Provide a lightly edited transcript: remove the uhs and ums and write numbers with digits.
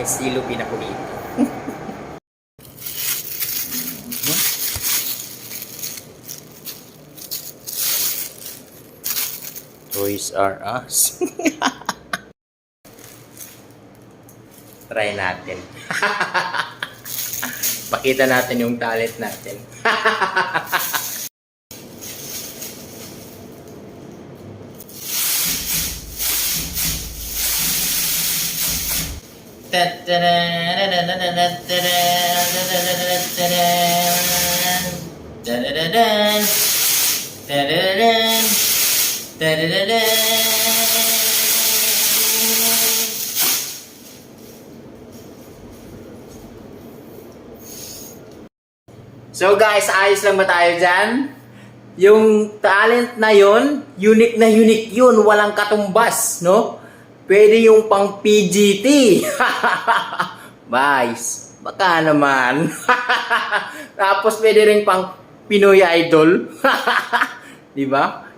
estilo pinakulito. Toys R Us. Try natin. Pakita natin yung talent natin. So guys, ayos lang ba tayo dyan? Yung talent na yon, unique na unique yun, walang katumbas, no? Pwede yung pang PGT. Guys, baka naman. Tapos pwede rin pang Pinoy Idol. Di ba?